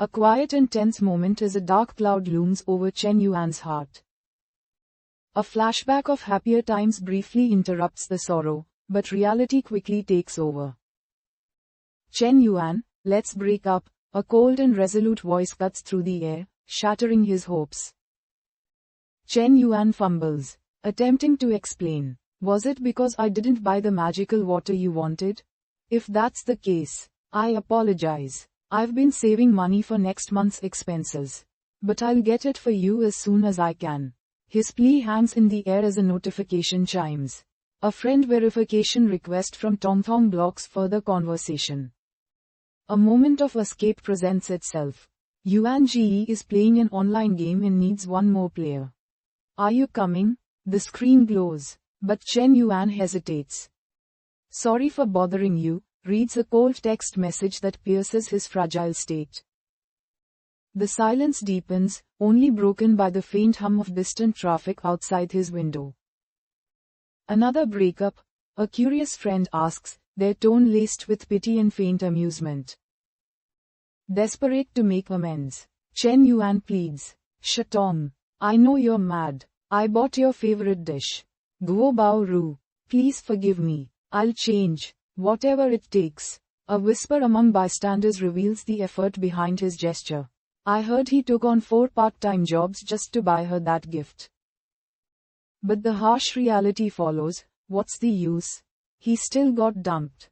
A quiet and tense moment as a dark cloud looms over Chen Yuan's heart. A flashback of happier times briefly interrupts the sorrow, but reality quickly takes over. Chen Yuan, let's break up, a cold and resolute voice cuts through the air, shattering his hopes. Chen Yuan fumbles, attempting to explain. Was it because I didn't buy the magical water you wanted? If that's the case, I apologize. I've been saving money for next month's expenses. But I'll get it for you as soon as I can. His plea hangs in the air as a notification chimes. A friend verification request from Tongthong blocks further conversation. A moment of escape presents itself. Yuan Ji is playing an online game and needs one more player. Are you coming? The screen glows, but Chen Yuan hesitates. Sorry for bothering you, reads a cold text message that pierces his fragile state. The silence deepens, only broken by the faint hum of distant traffic outside his window. Another breakup, a curious friend asks, their tone laced with pity and faint amusement. Desperate to make amends, Chen Yuan pleads, Shatong, I know you're mad. I bought your favorite dish. Guo Bao Ru. Please forgive me. I'll change. Whatever it takes. A whisper among bystanders reveals the effort behind his gesture. I heard he took on 4 part-time jobs just to buy her that gift. But the harsh reality follows. What's the use? He still got dumped.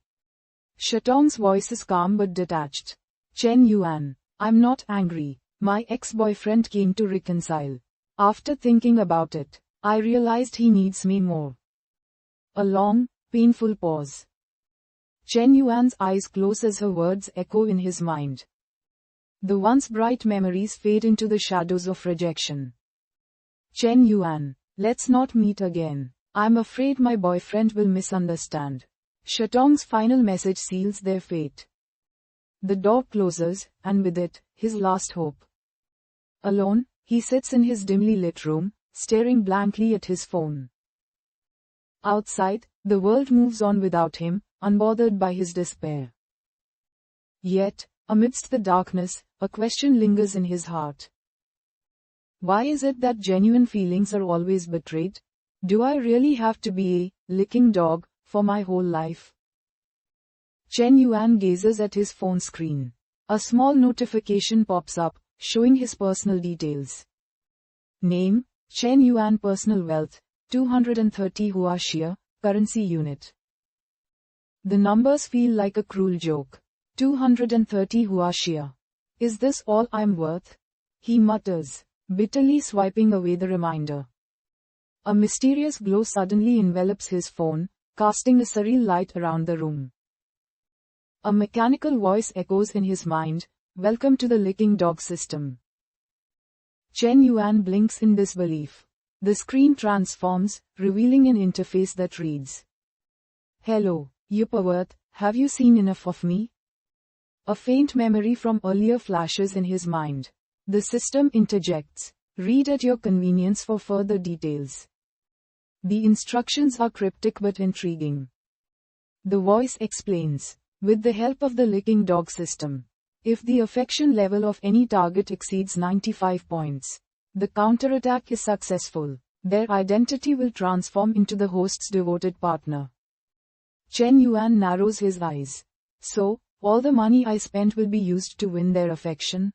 Shatong's voice is calm but detached. Chen Yuan. I'm not angry. My ex-boyfriend came to reconcile. After thinking about it, I realized he needs me more. A long, painful pause. Chen Yuan's eyes close as her words echo in his mind. The once bright memories fade into the shadows of rejection. Chen Yuan, let's not meet again. I'm afraid my boyfriend will misunderstand. Shatong's final message seals their fate. The door closes, and with it, his last hope. Alone, he sits in his dimly lit room, staring blankly at his phone. Outside, the world moves on without him, unbothered by his despair. Yet, amidst the darkness, a question lingers in his heart. Why is it that genuine feelings are always betrayed? Do I really have to be a licking dog for my whole life? Chen Yuan gazes at his phone screen. A small notification pops up, showing his personal details. Name, Chen Yuan Personal Wealth, 230 Huaxia, Currency Unit. The numbers feel like a cruel joke. 230 Huaxia. Is this all I'm worth? He mutters, bitterly swiping away the reminder. A mysterious glow suddenly envelops his phone, casting a surreal light around the room. A mechanical voice echoes in his mind, welcome to the licking dog system. Chen Yuan blinks in disbelief. The screen transforms, revealing an interface that reads. Hello, Overpowered, have you seen enough of me? A faint memory from earlier flashes in his mind. The system interjects. Read at your convenience for further details. The instructions are cryptic but intriguing. The voice explains. With the help of the licking dog system. If the affection level of any target exceeds 95 points, the counterattack is successful. Their identity will transform into the host's devoted partner. Chen Yuan narrows his eyes. So, all the money I spent will be used to win their affection?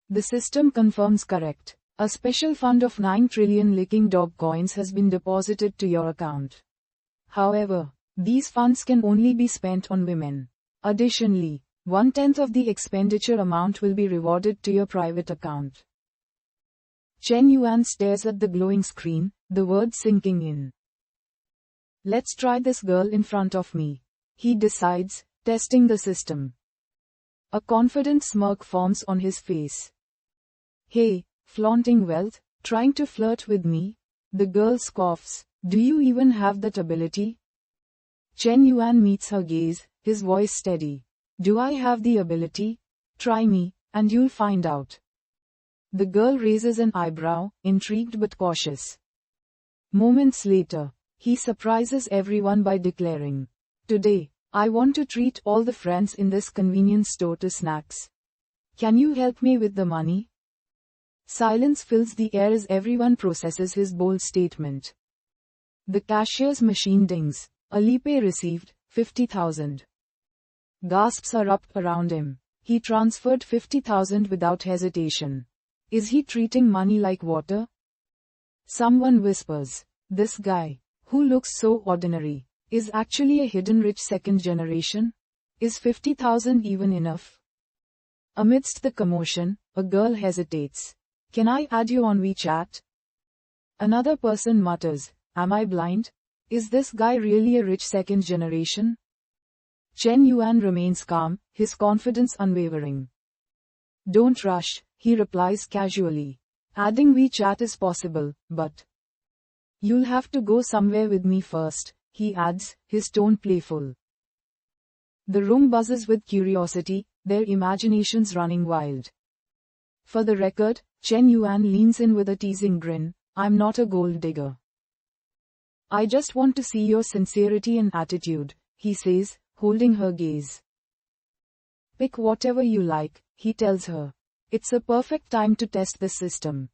The system confirms correct. A special fund of 9 trillion licking dog coins has been deposited to your account. However, these funds can only be spent on women. Additionally, 1/10 of the expenditure amount will be rewarded to your private account. Chen Yuan stares at the glowing screen, the words sinking in. Let's try this girl in front of me. He decides, testing the system. A confident smirk forms on his face. Hey, flaunting wealth, trying to flirt with me? The girl scoffs. Do you even have that ability? Chen Yuan meets her gaze, his voice steady. Do I have the ability? Try me, and you'll find out. The girl raises an eyebrow, intrigued but cautious. Moments later, he surprises everyone by declaring, Today, I want to treat all the friends in this convenience store to snacks. Can you help me with the money? Silence fills the air as everyone processes his bold statement. The cashier's machine dings. Alipay received 50,000. Gasps erupt around him. He transferred 50,000 without hesitation. Is he treating money like water? Someone whispers, this guy, who looks so ordinary, is actually a hidden rich second generation? Is 50,000 even enough? Amidst the commotion, a girl hesitates. Can I add you on WeChat? Another person mutters, am I blind? Is this guy really a rich second generation? Chen Yuan remains calm, his confidence unwavering. Don't rush, he replies casually. Adding WeChat is possible, but you'll have to go somewhere with me first, he adds, his tone playful. The room buzzes with curiosity, their imaginations running wild. For the record, Chen Yuan leans in with a teasing grin, I'm not a gold digger. I just want to see your sincerity and attitude, he says, holding her gaze. Pick whatever you like, he tells her. It's a perfect time to test the system.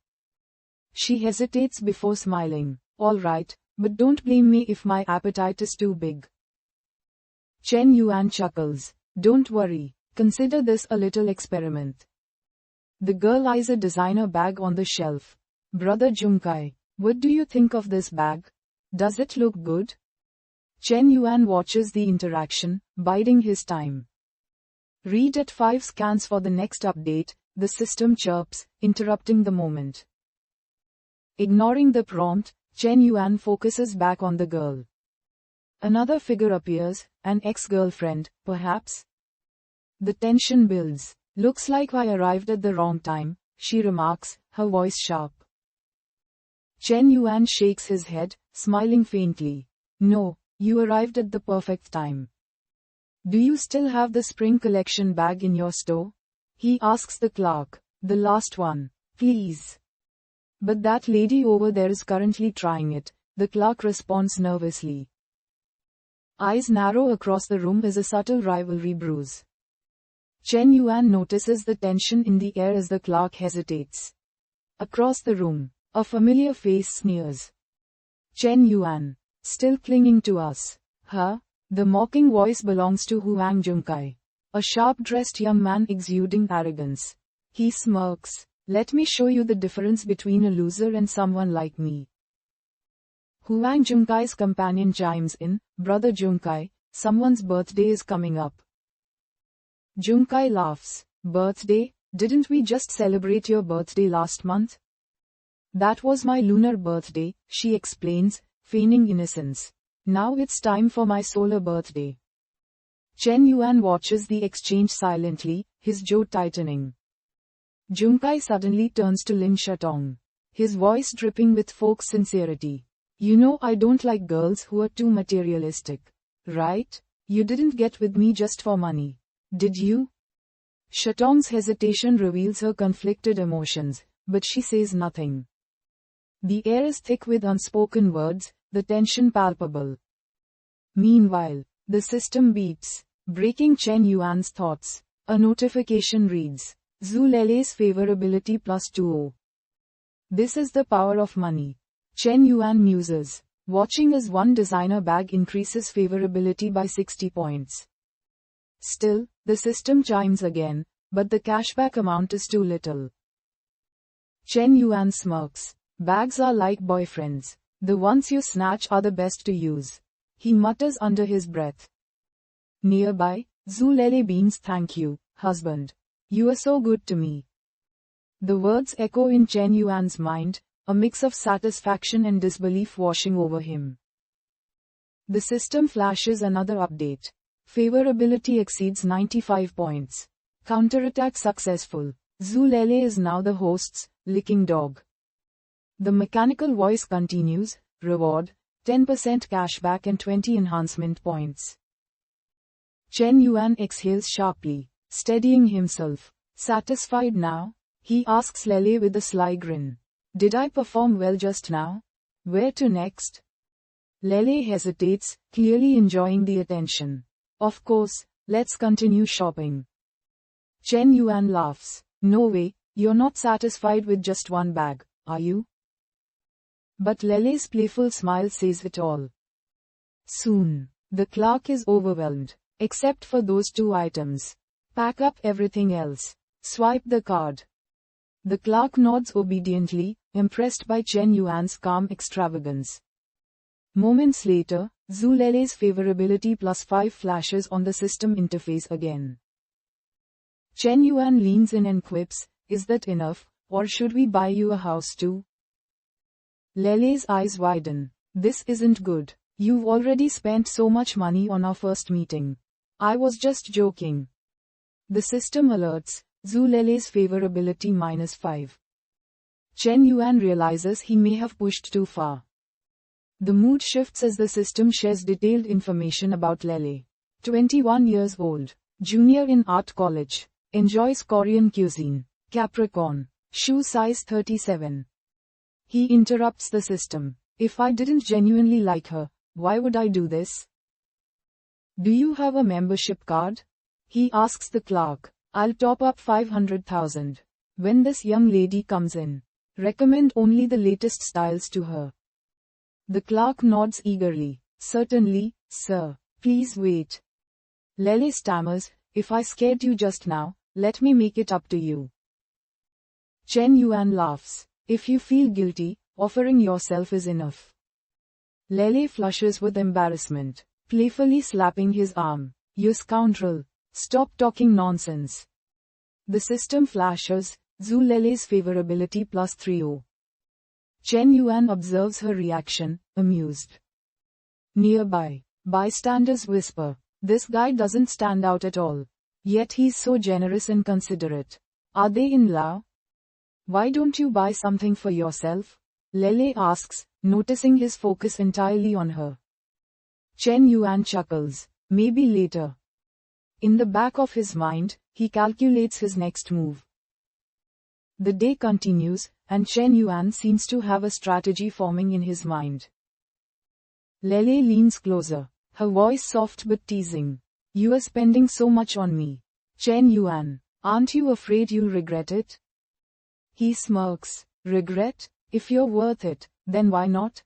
She hesitates before smiling. All right, but don't blame me if my appetite is too big. Chen Yuan chuckles. Don't worry, consider this a little experiment. The girl eyes a designer bag on the shelf. Brother Junkai, what do you think of this bag? Does it look good? Chen Yuan watches the interaction, biding his time. Read at 5 scans for the next update, the system chirps, interrupting the moment. Ignoring the prompt, Chen Yuan focuses back on the girl. Another figure appears, an ex-girlfriend, perhaps? The tension builds. Looks like I arrived at the wrong time, she remarks, her voice sharp. Chen Yuan shakes his head, smiling faintly. No, you arrived at the perfect time. Do you still have the spring collection bag in your store? He asks the clerk. The last one, please. But that lady over there is currently trying it, the clerk responds nervously. Eyes narrow across the room as a subtle rivalry brews. Chen Yuan notices the tension in the air as the clerk hesitates. Across the room, a familiar face sneers. Chen Yuan, still clinging to us. Huh? The mocking voice belongs to Huang Junkai, a sharp-dressed young man exuding arrogance. He smirks. Let me show you the difference between a loser and someone like me. Huang Junkai's companion chimes in, Brother Junkai, someone's birthday is coming up. Junkai laughs. Birthday? Didn't we just celebrate your birthday last month? That was my lunar birthday, she explains, feigning innocence. Now it's time for my solar birthday. Chen Yuan watches the exchange silently, his jaw tightening. Junkai suddenly turns to Lin Shatong, his voice dripping with folk sincerity. You know I don't like girls who are too materialistic, right? You didn't get with me just for money, did you? Shatong's hesitation reveals her conflicted emotions, but she says nothing. The air is thick with unspoken words, the tension palpable. Meanwhile, the system beeps, breaking Chen Yuan's thoughts. A notification reads, Zhu Lele's favorability +20. This is the power of money. Chen Yuan muses, watching as one designer bag increases favorability by 60 points. Still, the system chimes again, but the cashback amount is too little. Chen Yuan smirks. Bags are like boyfriends. The ones you snatch are the best to use. He mutters under his breath. Nearby, Zhu Lele beams thank you, husband. You are so good to me. The words echo in Chen Yuan's mind, a mix of satisfaction and disbelief washing over him. The system flashes another update. Favorability exceeds 95 points. Counterattack successful. Zhu Lele is now the host's licking dog. The mechanical voice continues, reward, 10% cashback and 20 enhancement points. Chen Yuan exhales sharply, steadying himself. Satisfied now? He asks Lele with a sly grin. Did I perform well just now? Where to next? Lele hesitates, clearly enjoying the attention. Of course, let's continue shopping. Chen Yuan laughs. No way, you're not satisfied with just one bag, are you? But Lele's playful smile says it all. Soon, the clerk is overwhelmed. Except for those 2 items. Pack up everything else. Swipe the card. The clerk nods obediently, impressed by Chen Yuan's calm extravagance. Moments later, Zhu Lele's favorability +5 flashes on the system interface again. Chen Yuan leans in and quips, "Is that enough, or should we buy you a house too?" Lele's eyes widen. "This isn't good. You've already spent so much money on our first meeting. I was just joking." The system alerts, Zhu Lele's favorability -5. Chen Yuan realizes he may have pushed too far. The mood shifts as the system shares detailed information about Lele. 21 years old, junior in art college, enjoys Korean cuisine, Capricorn, shoe size 37. He interrupts the system. "If I didn't genuinely like her, why would I do this? Do you have a membership card?" He asks the clerk. "I'll top up 500,000. When this young lady comes in, recommend only the latest styles to her." The clerk nods eagerly. "Certainly, sir. Please wait." Lele stammers, "If I scared you just now, let me make it up to you." Chen Yuan laughs. "If you feel guilty, offering yourself is enough." Lele flushes with embarrassment, playfully slapping his arm. "You scoundrel. Stop talking nonsense." The system flashes, Zhu Lele's favorability +30. Chen Yuan observes her reaction, amused. Nearby, bystanders whisper, "This guy doesn't stand out at all. Yet he's so generous and considerate. Are they in love? Why don't you buy something for yourself?" Lele asks, noticing his focus entirely on her. Chen Yuan chuckles. "Maybe later." In the back of his mind, he calculates his next move. The day continues, and Chen Yuan seems to have a strategy forming in his mind. Lele leans closer, her voice soft but teasing. "You are spending so much on me. Chen Yuan, aren't you afraid you'll regret it?" He smirks. "Regret? If you're worth it, then why not?"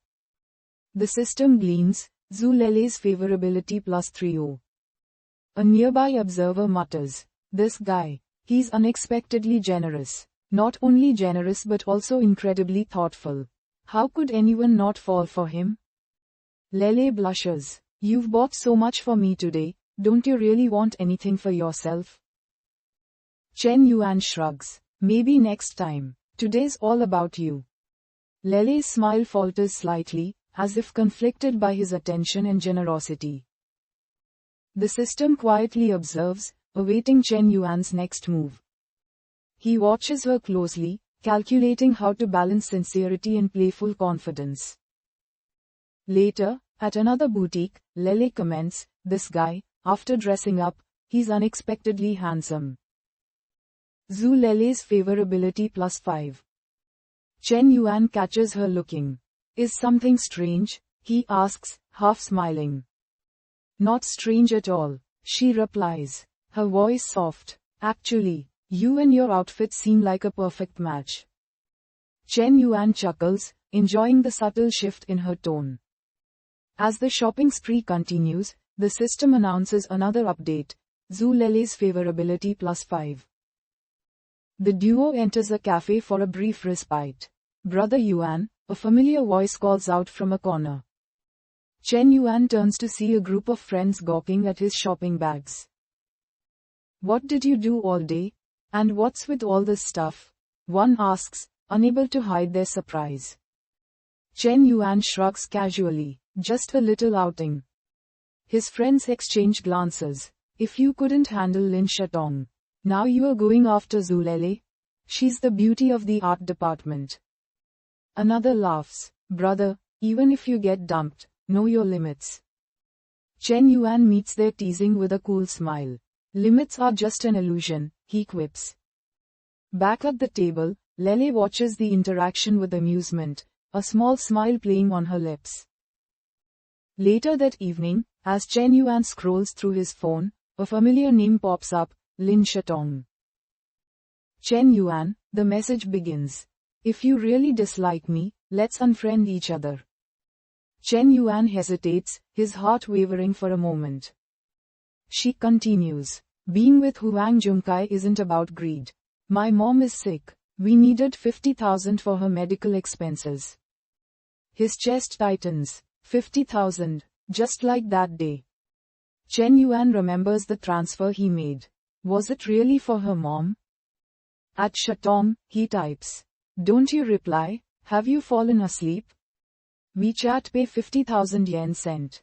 The system gleams, Zhu Lele's favorability +30. A nearby observer mutters, "This guy, he's unexpectedly generous. Not only generous but also incredibly thoughtful. How could anyone not fall for him?" Lele blushes. "You've bought so much for me today, don't you really want anything for yourself?" Chen Yuan shrugs. "Maybe next time. Today's all about you." Lele's smile falters slightly, as if conflicted by his attention and generosity. The system quietly observes, awaiting Chen Yuan's next move. He watches her closely, calculating how to balance sincerity and playful confidence. Later, at another boutique, Lele comments, "This guy, after dressing up, he's unexpectedly handsome." Zhu Lele's favorability +5. Chen Yuan catches her looking. "Is something strange?" he asks, half smiling. "Not strange at all," she replies, her voice soft. "Actually, you and your outfit seem like a perfect match." Chen Yuan chuckles, enjoying the subtle shift in her tone. As the shopping spree continues, the system announces another update, Zhu Lele's favorability +5. The duo enters a cafe for a brief respite. "Brother Yuan," a familiar voice calls out from a corner. Chen Yuan turns to see a group of friends gawking at his shopping bags. "What did you do all day? And what's with all this stuff?" one asks, unable to hide their surprise. Chen Yuan shrugs casually, "Just a little outing." His friends exchange glances. "If you couldn't handle Lin Shatong, now you are going after Zhu Lele? She's the beauty of the art department." Another laughs. "Brother, even if you get dumped, know your limits." Chen Yuan meets their teasing with a cool smile. "Limits are just an illusion," he quips. Back at the table, Lele watches the interaction with amusement, a small smile playing on her lips. Later that evening, as Chen Yuan scrolls through his phone, a familiar name pops up, Lin Shatong. Chen Yuan, the message begins. If you really dislike me, let's unfriend each other. Chen Yuan hesitates, his heart wavering for a moment. She continues. Being with Huang Junkai isn't about greed. My mom is sick. We needed 50,000 for her medical expenses. His chest tightens. 50,000, just like that day. Chen Yuan remembers the transfer he made. Was it really for her mom? At Shatong, he types. Don't you reply? Have you fallen asleep? WeChat pay 50,000 yen sent.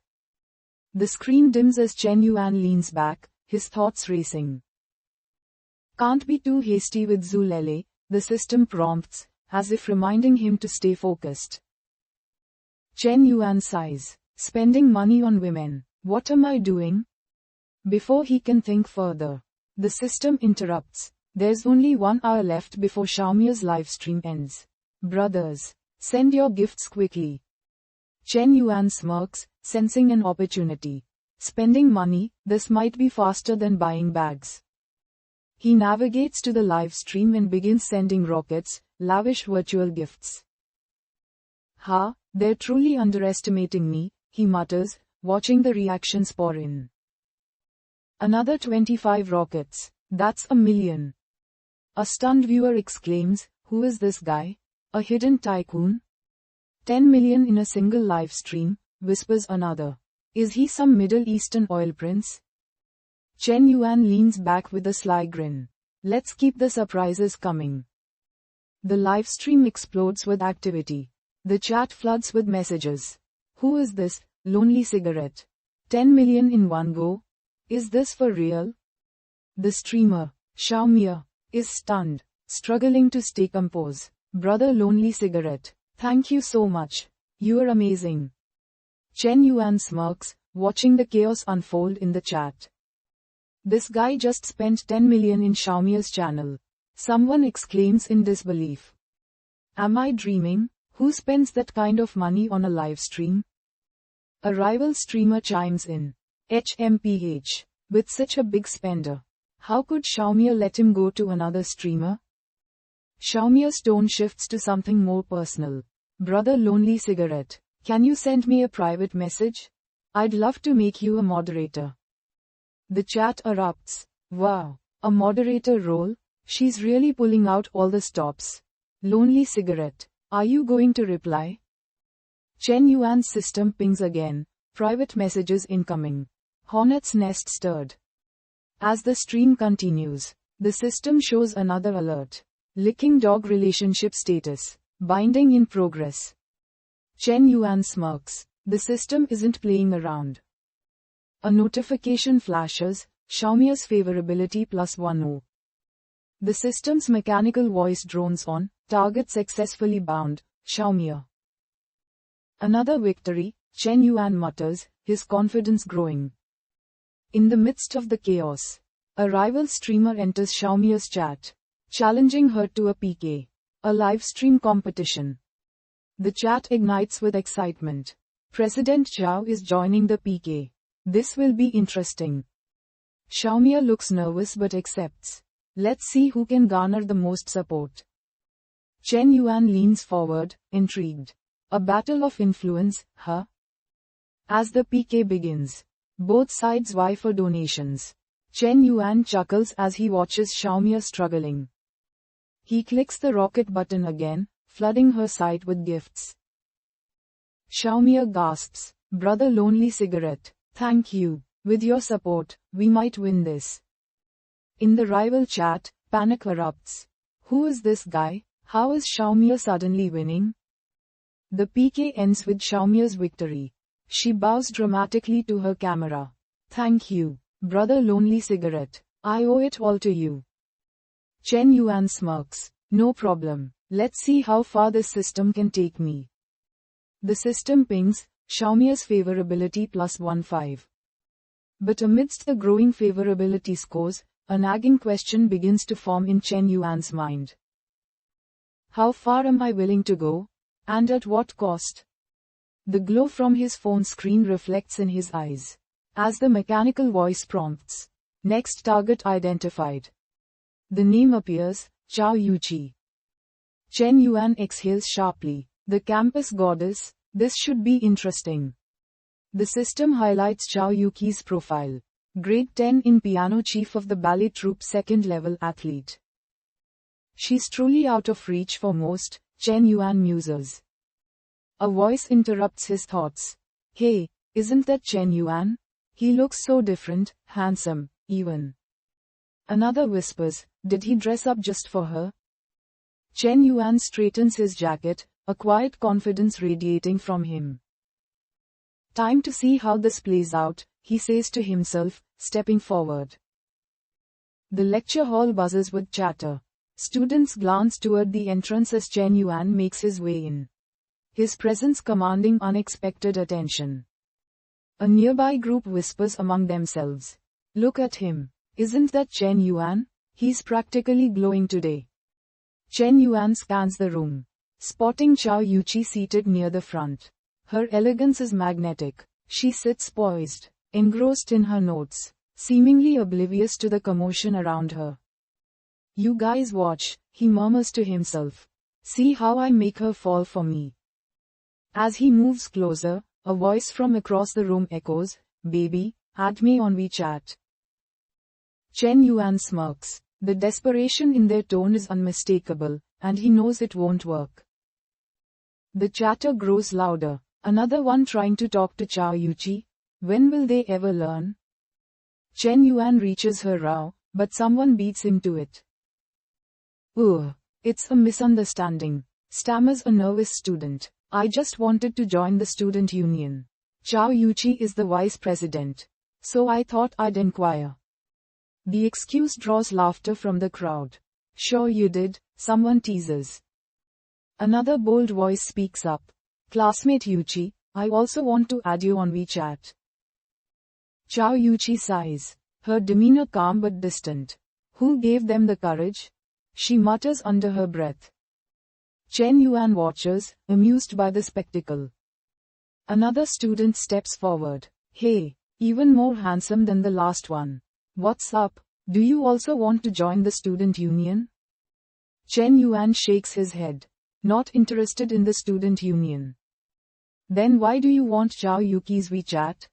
The screen dims as Chen Yuan leans back, his thoughts racing. Can't be too hasty with Zulele, the system prompts, as if reminding him to stay focused. Chen Yuan sighs. Spending money on women. What am I doing? Before he can think further, the system interrupts. There's only 1 hour left before Xiaomi's livestream ends. Brothers, send your gifts quickly. Chen Yuan smirks, sensing an opportunity. Spending money, this might be faster than buying bags. He navigates to the live stream and begins sending rockets, lavish virtual gifts. Ha, they're truly underestimating me, he mutters, watching the reactions pour in. Another 25 rockets, that's 1,000,000. A stunned viewer exclaims, who is this guy? A hidden tycoon? 10 million in a single live stream, whispers another. Is he some Middle Eastern oil prince? Chen Yuan leans back with a sly grin. Let's keep the surprises coming. The live stream explodes with activity. The chat floods with messages. Who is this, lonely cigarette? 10 million in one go? Is this for real? The streamer, Xiaomi, is stunned, struggling to stay composed. Brother lonely cigarette, thank you so much. You are amazing. Chen Yuan smirks, watching the chaos unfold in the chat. This guy just spent 10 million in Xiaomi's channel. Someone exclaims in disbelief. Am I dreaming? Who spends that kind of money on a live stream? A rival streamer chimes in. HMPH. With such a big spender, how could Xiaomi let him go to another streamer? Xiaomi's tone shifts to something more personal. Brother lonely cigarette, can you send me a private message? I'd love to make you a moderator. The chat erupts. Wow, a moderator role? She's really pulling out all the stops. Lonely cigarette, are you going to reply? Chen Yuan's system pings again. Private messages incoming. Hornet's nest stirred. As the stream continues, the system shows another alert. Licking dog relationship status. Binding in progress. Chen Yuan smirks. The system isn't playing around. A notification flashes, Xiaomi's favorability +10. The system's mechanical voice drones on, target successfully bound, Xiaomi. Another victory, Chen Yuan mutters, his confidence growing. In the midst of the chaos, a rival streamer enters Xiaomi's chat, challenging her to a PK, a live stream competition. The chat ignites with excitement. President Zhao is joining the PK. This will be interesting. Xiaomi looks nervous but accepts. Let's see who can garner the most support. Chen Yuan leans forward, intrigued. A battle of influence, huh? As the PK begins, both sides vie for donations. Chen Yuan chuckles as he watches Xiaomi struggling. He clicks the rocket button again, flooding her site with gifts. Xiaomi gasps, brother lonely cigarette, thank you. With your support, we might win this. In the rival chat, panic erupts. Who is this guy? How is Xiaomi suddenly winning? The PK ends with Xiaomi's victory. She bows dramatically to her camera. Thank you, brother lonely cigarette. I owe it all to you. Chen Yuan smirks. No problem. Let's see how far this system can take me. The system pings, Xiaomi's favorability +15. But amidst the growing favorability scores, a nagging question begins to form in Chen Yuan's mind. How far am I willing to go? And at what cost? The glow from his phone screen reflects in his eyes. As the mechanical voice prompts. Next target identified. The name appears, Chao Yuqi. Chen Yuan exhales sharply. The campus goddess, this should be interesting. The system highlights Chao Yuqi's profile. Grade 10 in piano, chief of the ballet troupe, second level athlete. She's truly out of reach for most, Chen Yuan muses. A voice interrupts his thoughts. Hey, isn't that Chen Yuan? He looks so different, handsome, even. Another whispers, did he dress up just for her? Chen Yuan straightens his jacket, a quiet confidence radiating from him. Time to see how this plays out, he says to himself, stepping forward. The lecture hall buzzes with chatter. Students glance toward the entrance as Chen Yuan makes his way in. His presence commanding unexpected attention. A nearby group whispers among themselves. Look at him. Isn't that Chen Yuan? He's practically glowing today. Chen Yuan scans the room, spotting Chao Yuqi seated near the front. Her elegance is magnetic. She sits poised, engrossed in her notes, seemingly oblivious to the commotion around her. You guys watch, he murmurs to himself. See how I make her fall for me. As he moves closer, a voice from across the room echoes, Baby, add me on WeChat. Chen Yuan smirks. The desperation in their tone is unmistakable, and he knows it won't work. The chatter grows louder. Another one trying to talk to Chao Yuqi. When will they ever learn? Chen Yuan reaches her row, but someone beats him to it. It's a misunderstanding, stammers a nervous student. I just wanted to join the student union. Chao Yuqi is the vice president. So I thought I'd inquire. The excuse draws laughter from the crowd. Sure you did, someone teases. Another bold voice speaks up. Classmate Yuqi, I also want to add you on WeChat. Chao Yuqi sighs, her demeanor calm but distant. Who gave them the courage? She mutters under her breath. Chen Yuan watches, amused by the spectacle. Another student steps forward. Hey, even more handsome than the last one. What's up? Do you also want to join the student union? Chen Yuan shakes his head. Not interested in the student union. Then why do you want Chao Yuqi's WeChat?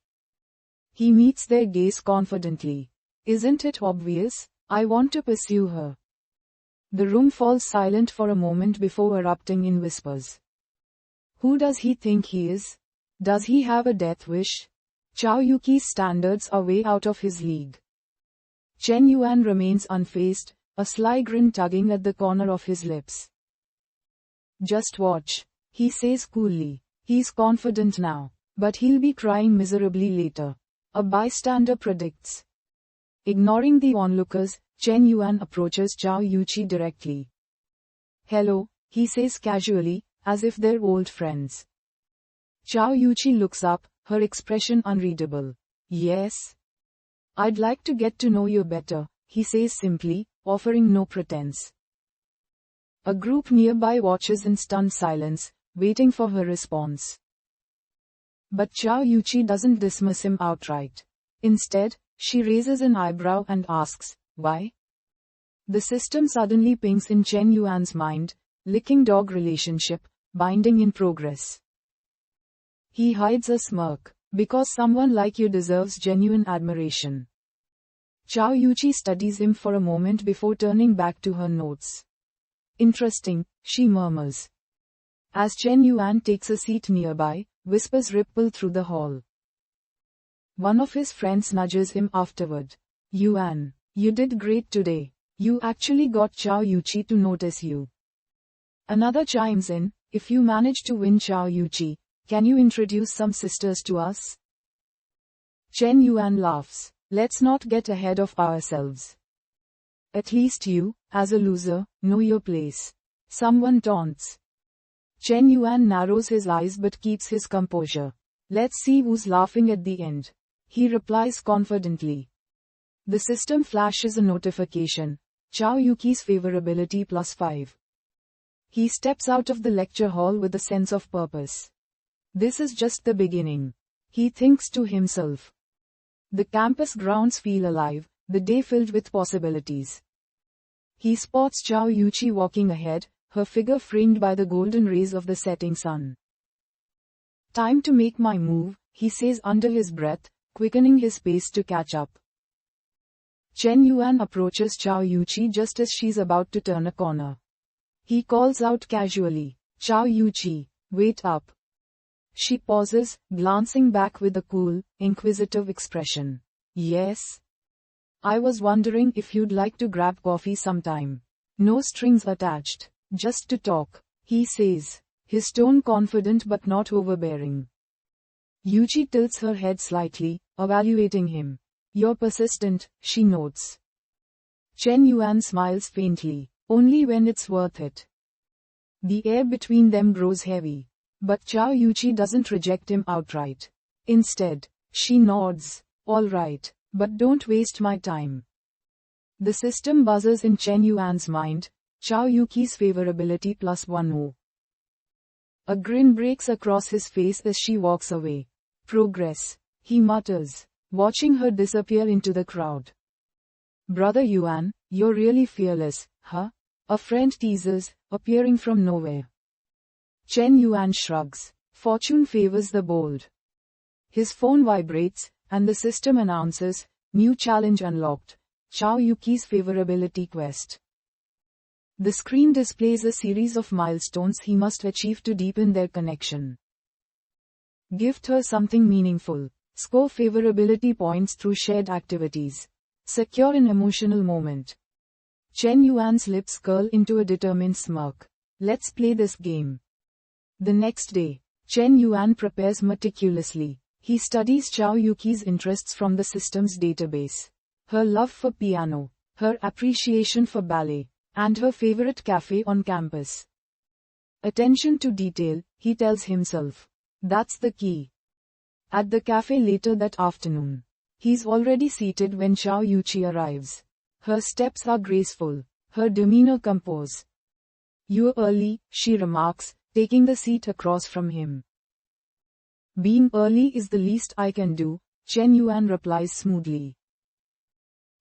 He meets their gaze confidently. Isn't it obvious? I want to pursue her. The room falls silent for a moment before erupting in whispers. Who does he think he is? Does he have a death wish? Chao Yuqi's standards are way out of his league. Chen Yuan remains unfazed, a sly grin tugging at the corner of his lips. Just watch, he says coolly. He's confident now, but he'll be crying miserably later. A bystander predicts. Ignoring the onlookers, Chen Yuan approaches Chao Yuqi directly. Hello, he says casually, as if they're old friends. Chao Yuqi looks up, her expression unreadable. Yes? I'd like to get to know you better, he says simply, offering no pretense. A group nearby watches in stunned silence, waiting for her response. But Chao Yuqi doesn't dismiss him outright. Instead, she raises an eyebrow and asks, why? The system suddenly pings in Chen Yuan's mind, licking dog relationship, binding in progress. He hides a smirk. Because someone like you deserves genuine admiration. Chao Yuqi studies him for a moment before turning back to her notes. Interesting, she murmurs. As Chen Yuan takes a seat nearby, whispers ripple through the hall. One of his friends nudges him afterward. Yuan, you did great today. You actually got Chao Yuqi to notice you. Another chimes in, if you manage to win Chao Yuqi, can you introduce some sisters to us? Chen Yuan laughs. Let's not get ahead of ourselves. At least you, as a loser, know your place. Someone taunts. Chen Yuan narrows his eyes but keeps his composure. Let's see who's laughing at the end. He replies confidently. The system flashes a notification. Chao Yuqi's favorability +5. He steps out of the lecture hall with a sense of purpose. This is just the beginning. He thinks to himself. The campus grounds feel alive, the day filled with possibilities. He spots Chao Yuqi walking ahead, her figure framed by the golden rays of the setting sun. Time to make my move, he says under his breath, quickening his pace to catch up. Chen Yuan approaches Chao Yuqi just as she's about to turn a corner. He calls out casually, "Chao Yuqi, wait up." She pauses, glancing back with a cool, inquisitive expression. "Yes? I was wondering if you'd like to grab coffee sometime. No strings attached, just to talk," he says, his tone confident but not overbearing. Yuqi tilts her head slightly, evaluating him. "You're persistent," she notes. Chen Yuan smiles faintly, "Only when it's worth it." The air between them grows heavy. But Chao Yuqi doesn't reject him outright. Instead, she nods, "All right, but don't waste my time." The system buzzes in Chen Yuan's mind, Chao Yuqi's favorability +1. A grin breaks across his face as she walks away. "Progress," he mutters, watching her disappear into the crowd. "Brother Yuan, you're really fearless, huh?" a friend teases, appearing from nowhere. Chen Yuan shrugs. Fortune favors the bold. His phone vibrates, and the system announces, "New challenge unlocked. Chao Yuqi's favorability quest." The screen displays a series of milestones he must achieve to deepen their connection. Gift her something meaningful. Score favorability points through shared activities. Secure an emotional moment. Chen Yuan's lips curl into a determined smirk. "Let's play this game." The next day, Chen Yuan prepares meticulously. He studies Chao Yuqi's interests from the system's database. Her love for piano, her appreciation for ballet, and her favorite cafe on campus. Attention to detail, he tells himself. That's the key. At the cafe later that afternoon, he's already seated when Chao Yuqi arrives. Her steps are graceful, her demeanor composed. "You're early," she remarks, taking the seat across from him. "Being early is the least I can do," Chen Yuan replies smoothly.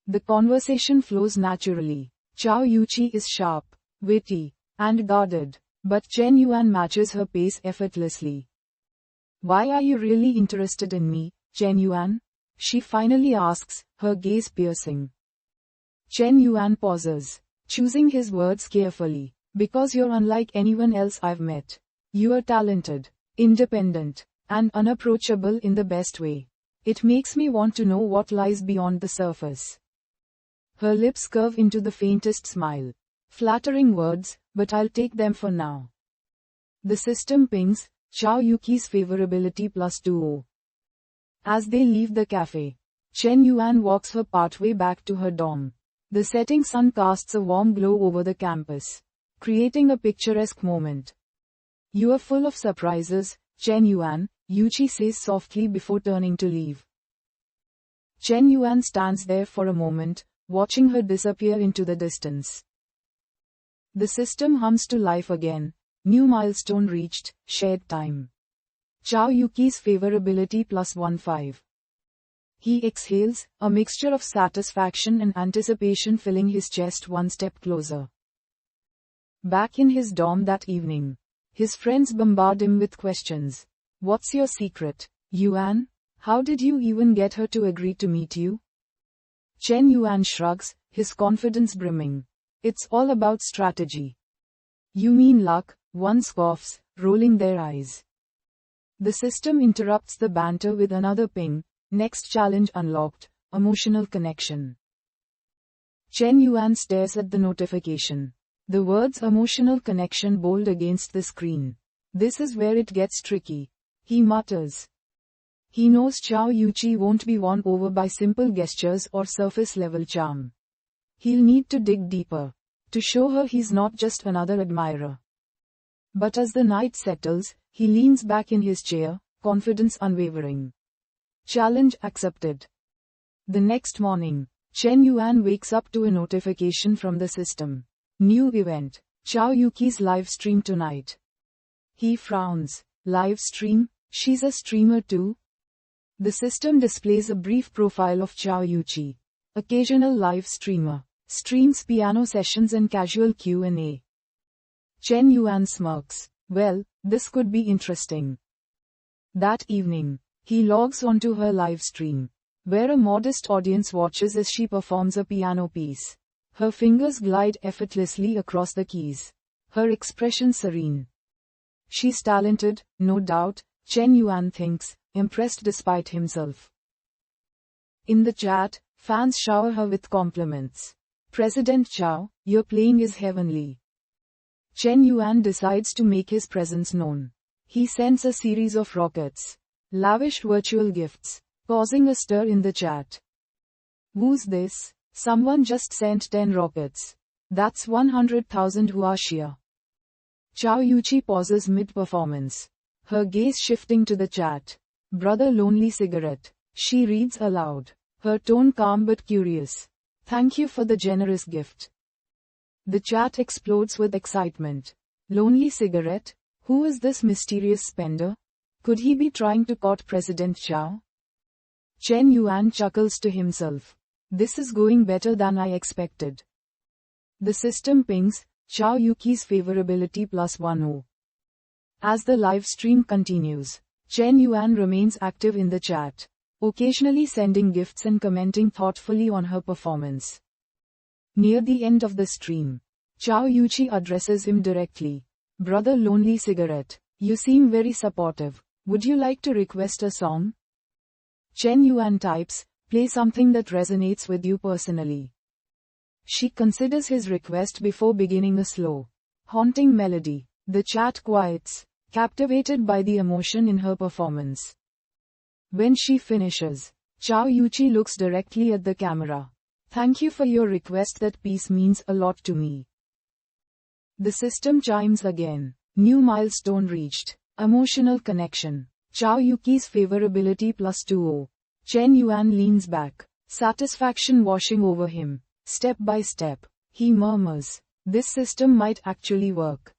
The conversation flows naturally. Chao Yuqi is sharp, witty, and guarded, but Chen Yuan matches her pace effortlessly. "Why are you really interested in me, Chen Yuan?" she finally asks, her gaze piercing. Chen Yuan pauses, choosing his words carefully. "Because you're unlike anyone else I've met. You are talented, independent, and unapproachable in the best way. It makes me want to know what lies beyond the surface." Her lips curve into the faintest smile. "Flattering words, but I'll take them for now." The system pings, Chao Yuqi's favorability +2. As they leave the cafe, Chen Yuan walks her pathway back to her dorm. The setting sun casts a warm glow over the campus, creating a picturesque moment. "You are full of surprises, Chen Yuan," Yuqi says softly before turning to leave. Chen Yuan stands there for a moment, watching her disappear into the distance. The system hums to life again. New milestone reached, shared time. Chao Yuqi's favorability +15. He exhales, a mixture of satisfaction and anticipation filling his chest one step closer. Back in his dorm that evening, his friends bombard him with questions. "What's your secret, Yuan? How did you even get her to agree to meet you?" Chen Yuan shrugs, his confidence brimming. "It's all about strategy." "You mean luck?" one scoffs, rolling their eyes. The system interrupts the banter with another ping. "Next challenge unlocked, emotional connection." Chen Yuan stares at the notification. The words emotional connection bold against the screen. "This is where it gets tricky," he mutters. He knows Chao Yuqi won't be won over by simple gestures or surface-level charm. He'll need to dig deeper, to show her he's not just another admirer. But as the night settles, he leans back in his chair, confidence unwavering. Challenge accepted. The next morning, Chen Yuan wakes up to a notification from the system. New event. Chao Yuqi's live stream tonight. He frowns. Live stream? She's a streamer too? The system displays a brief profile of Chao Yuqi. Occasional live streamer. streams piano sessions and casual Q&A. Chen Yuan smirks. Well, this could be interesting. That evening, he logs onto her live stream, where a modest audience watches as she performs a piano piece. Her fingers glide effortlessly across the keys, her expression serene. She's talented, no doubt, Chen Yuan thinks, impressed despite himself. In the chat, fans shower her with compliments. President Zhao, your playing is heavenly. Chen Yuan decides to make his presence known. He sends a series of rockets, lavish virtual gifts, causing a stir in the chat. Who's this? Someone just sent 10 rockets. That's 100,000 huaxia. Zhao Yuqi pauses mid-performance, her gaze shifting to the chat. Brother Lonely Cigarette. She reads aloud, her tone calm but curious. Thank you for the generous gift. The chat explodes with excitement. Lonely Cigarette? Who is this mysterious spender? Could he be trying to court President Zhao? Chen Yuan chuckles to himself. This is going better than I expected. The system pings, Zhao Yuqi's favorability +10. As the live stream continues, Chen Yuan remains active in the chat, occasionally sending gifts and commenting thoughtfully on her performance. Near the end of the stream, Zhao Yuqi addresses him directly. Brother Lonely Cigarette, you seem very supportive. Would you like to request a song? Chen Yuan types, play something that resonates with you personally. She considers his request before beginning a slow, haunting melody. The chat quiets, captivated by the emotion in her performance. When she finishes, Zhao Yuqi looks directly at the camera. Thank you for your request, that piece means a lot to me. The system chimes again. New milestone reached. Emotional connection. Zhao Yuqi's favorability +20. Chen Yuan leans back, satisfaction washing over him. Step by step, he murmurs, this system might actually work.